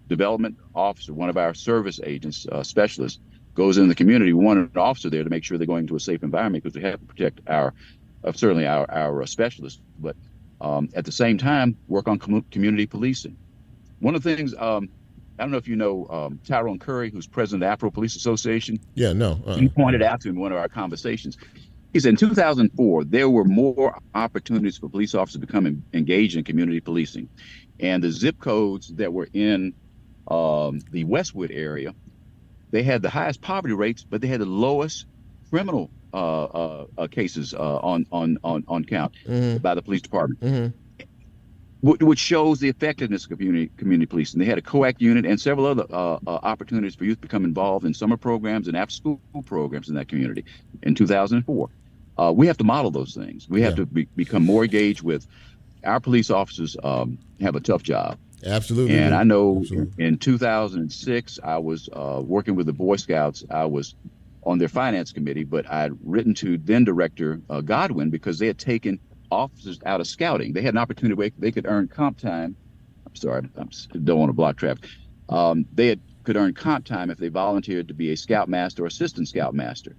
development officer, one of our service agents, specialists, goes in the community, we want an officer there to make sure they're going to a safe environment, because we have to protect our specialists, but at the same time, work on community policing. One of the things, I don't know if you know Tyrone Curry, who's president of the Afro Police Association. Yeah, no. He pointed out to me in one of our conversations. He said in 2004, there were more opportunities for police officers to become engaged in community policing. And the zip codes that were in the Westwood area, they had the highest poverty rates, but they had the lowest criminal cases on count by the police department. Which shows the effectiveness of community policing. They had a COAC unit and several other opportunities for youth to become involved in summer programs and after-school programs in that community in 2004. We have to model those things. We have to become more engaged with our police officers. Have a tough job. Absolutely. And I know in 2006, I was working with the Boy Scouts. I was on their finance committee, but I had written to then director Godwin, because they had taken officers out of scouting. They had an opportunity where they could earn comp time. I'm sorry, I don't want to block traffic. Could earn comp time if they volunteered to be a scoutmaster or assistant scoutmaster.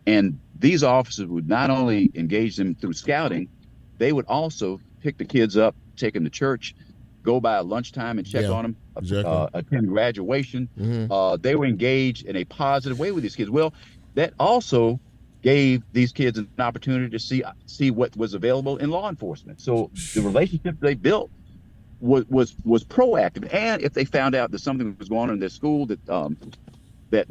And these officers would not only engage them through scouting, they would also pick the kids up, take them to church, go by at lunchtime and check on them, attend graduation. They were engaged in a positive way with these kids. Well, that also gave these kids an opportunity to see what was available in law enforcement. So the relationship they built was proactive. And if they found out that something was going on in their school that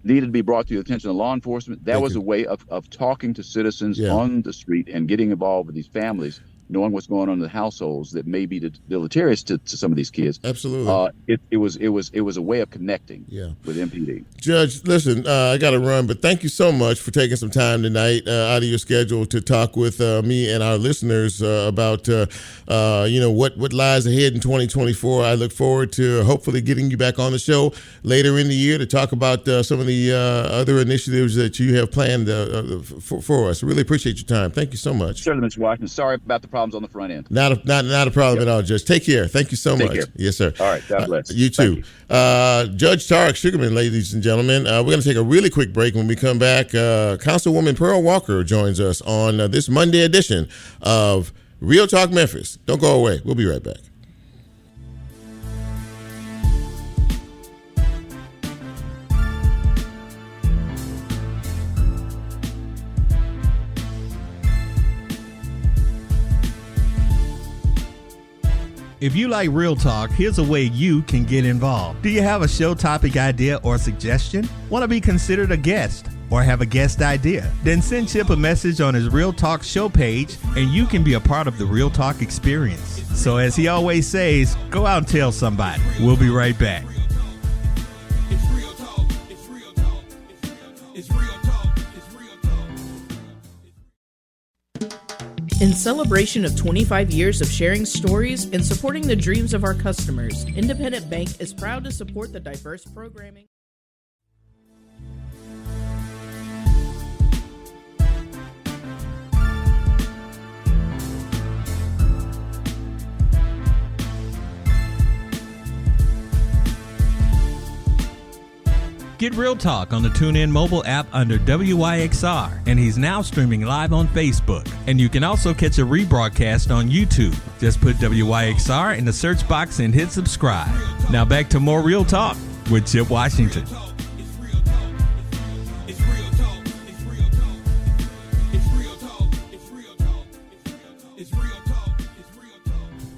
needed to be brought to the attention of law enforcement. That was a way of talking to citizens on the street and getting involved with these families, knowing what's going on in the households that may be deleterious to some of these kids. Absolutely. It was a way of connecting with MPD. Judge, listen, I got to run, but thank you so much for taking some time tonight out of your schedule to talk with me and our listeners about, what lies ahead in 2024. I look forward to hopefully getting you back on the show later in the year to talk about some of the other initiatives that you have planned for us. Really appreciate your time. Thank you so much. Certainly, Mr. Washington. Sorry about the problems on the front end. Not a problem at all, Judge. Take care. Thank you so much. Care. Yes, sir. All right. God bless. You too. Judge Tarik Sugarmon, ladies and gentlemen. We're going to take a really quick break. When we come back, Councilwoman Pearl Walker joins us on this Monday edition of Real Talk Memphis. Don't go away. We'll be right back. If you like Real Talk, here's a way you can get involved. Do you have a show topic idea or suggestion? Want to be considered a guest or have a guest idea? Then send Chip a message on his Real Talk show page and you can be a part of the Real Talk experience. So as he always says, go out and tell somebody. We'll be right back. In celebration of 25 years of sharing stories and supporting the dreams of our customers, Independent Bank is proud to support the diverse programming. Get Real Talk on the TuneIn mobile app under WYXR, and he's now streaming live on Facebook. And you can also catch a rebroadcast on YouTube. Just put WYXR in the search box and hit subscribe. Now back to more Real Talk with Chip Washington.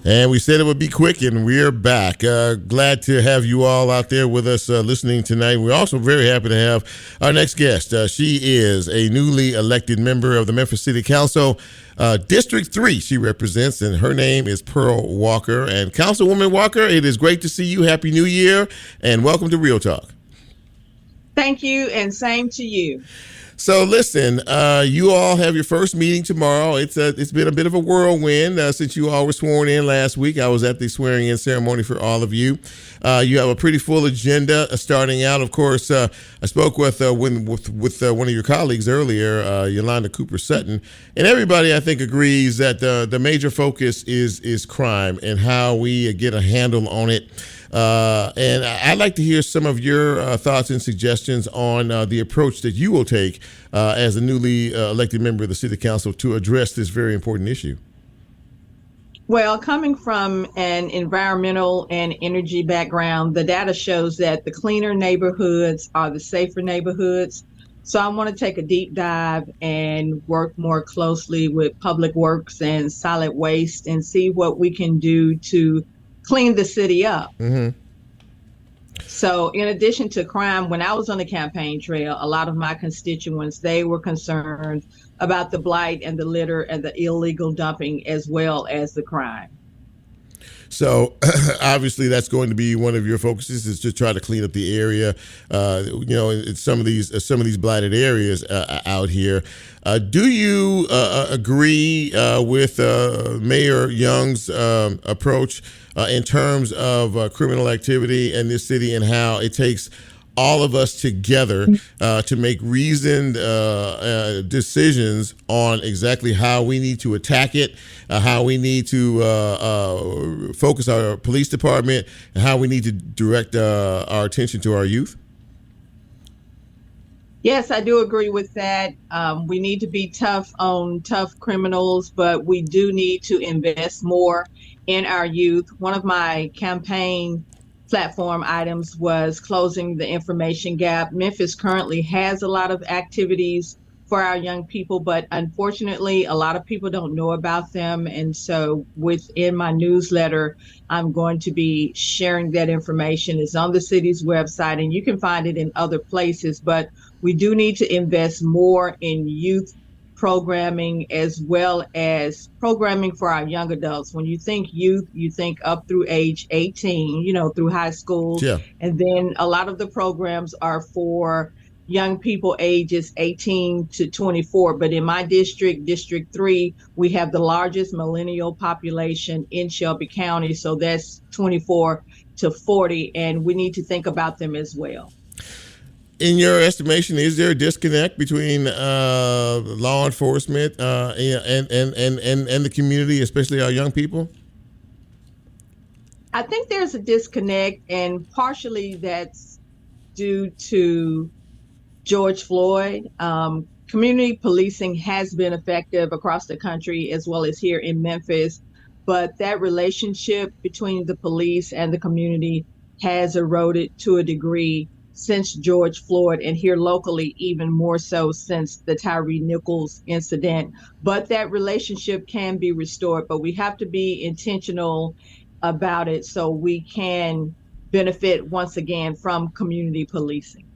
And we said it would be quick, and we're back. Glad to have you all out there with us listening tonight. We're also very happy to have our next guest. She is a newly elected member of the Memphis City Council. District 3 she represents, and her name is Pearl Walker. And Councilwoman Walker, it is great to see you. Happy New Year, and welcome to Real Talk. Thank you, and same to you. So listen, you all have your first meeting tomorrow. It's been a bit of a whirlwind since you all were sworn in last week. I was at the swearing in ceremony for all of you. You have a pretty full agenda starting out. Of course, I spoke with one of your colleagues earlier, Yolanda Cooper-Sutton, and everybody I think agrees that the major focus is crime and how we get a handle on it. And I'd like to hear some of your thoughts and suggestions on the approach that you will take as a newly elected member of the City Council to address this very important issue. Well, coming from an environmental and energy background, the data shows that the cleaner neighborhoods are the safer neighborhoods. So I want to take a deep dive and work more closely with Public Works and solid waste and see what we can do to clean the city up. Mm-hmm. So in addition to crime, when I was on the campaign trail, a lot of my constituents, they were concerned about the blight and the litter and the illegal dumping as well as the crime. So obviously that's going to be one of your focuses, is to try to clean up the area, in some of these blighted areas out here. Do you agree with Mayor Young's approach in terms of criminal activity in this city and how it takes all of us together to make reasoned decisions on exactly how we need to attack it, how we need to focus our police department, and how we need to direct our attention to our youth? Yes, I do agree with that. We need to be tough on tough criminals, but we do need to invest more in our youth. One of my campaign platform items was closing the information gap. Memphis currently has a lot of activities for our young people, but unfortunately, a lot of people don't know about them. And so within my newsletter, I'm going to be sharing that information. It's on the city's website, and you can find it in other places, but we do need to invest more in youth programming as well as programming for our young adults. When you think youth, you think up through age 18, through high school. Yeah. And then a lot of the programs are for young people ages 18 to 24. But in my district, District 3, we have the largest millennial population in Shelby County. So that's 24 to 40. And we need to think about them as well. In your estimation, is there a disconnect between law enforcement and the community, especially our young people? I think there's a disconnect, and partially that's due to George Floyd. Community policing has been effective across the country as well as here in Memphis, but that relationship between the police and the community has eroded to a degree since George Floyd, and here locally even more so since the Tyree Nichols incident. But that relationship can be restored, but we have to be intentional about it so we can benefit once again from community policing.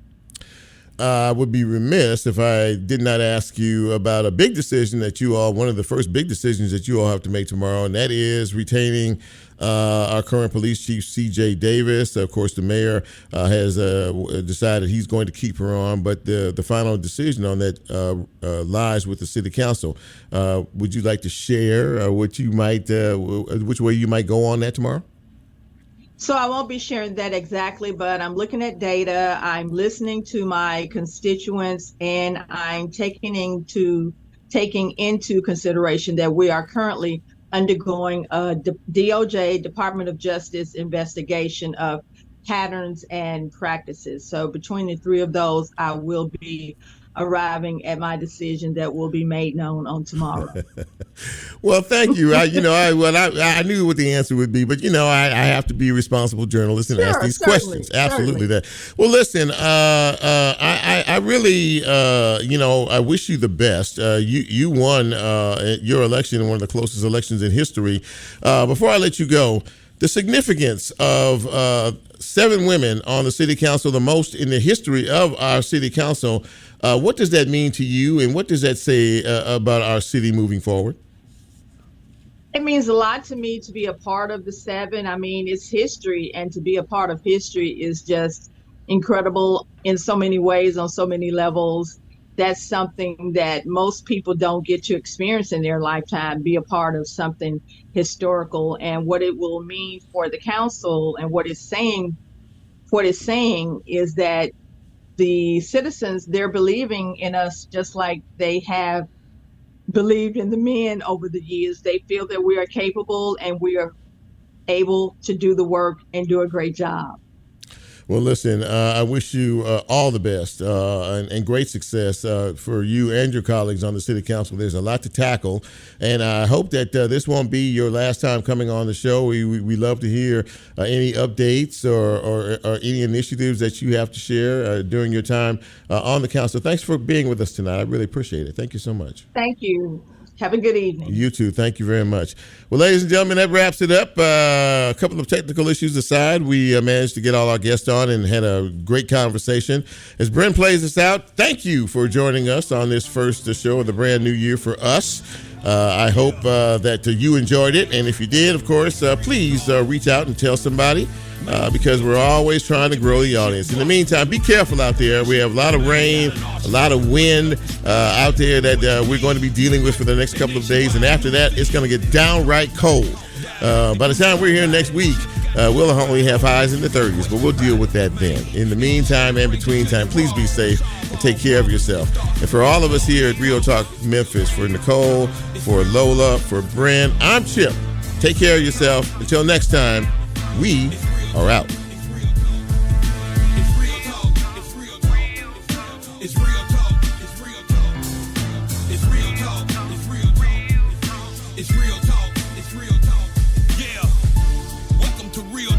I would be remiss if I did not ask you about a big decision that one of the first big decisions that you all have to make tomorrow, and that is retaining our current police chief, C.J. Davis. Of course, the mayor has decided he's going to keep her on, but the final decision on that lies with the city council. Would you like to share which way you might go on that tomorrow? So I won't be sharing that exactly, but I'm looking at data, I'm listening to my constituents, and I'm taking into consideration that we are currently undergoing a DOJ, Department of Justice investigation of patterns and practices. So between the three of those, I will be arriving at my decision that will be made known on tomorrow. Well, thank you. I knew what the answer would be, but I have to be a responsible journalist and ask these questions. Absolutely, that. Well, listen, I really, I wish you the best. You won your election in one of the closest elections in history. Before I let you go, the significance of 7 women on the city council, the most in the history of our city council. What does that mean to you, and what does that say about our city moving forward? It means a lot to me to be a part of the 7. I mean, it's history, and to be a part of history is just incredible in so many ways, on so many levels. That's something that most people don't get to experience in their lifetime, be a part of something historical, and what it will mean for the council and what it's saying is that the citizens, they're believing in us just like they have believed in the men over the years. They feel that we are capable and we are able to do the work and do a great job. Well, listen, I wish you all the best and great success for you and your colleagues on the city council. There's a lot to tackle, and I hope that this won't be your last time coming on the show. We love to hear any updates or any initiatives that you have to share during your time on the council. Thanks for being with us tonight. I really appreciate it. Thank you so much. Thank you. Have a good evening. You too. Thank you very much. Well, ladies and gentlemen, that wraps it up. A couple of technical issues aside, we managed to get all our guests on and had a great conversation. As Brent plays us out, thank you for joining us on this first show of the brand new year for us. I hope that you enjoyed it. And if you did, of course, please reach out and tell somebody. Because we're always trying to grow the audience. In the meantime, be careful out there. We have a lot of rain, a lot of wind out there that we're going to be dealing with for the next couple of days. And after that, it's going to get downright cold. By the time we're here next week, we'll only have highs in the 30s, but we'll deal with that then. In the meantime and between time, please be safe and take care of yourself. And for all of us here at Real Talk Memphis, for Nicole, for Lola, for Brent, I'm Chip. Take care of yourself. Until next time, we are out. Yeah, welcome to Real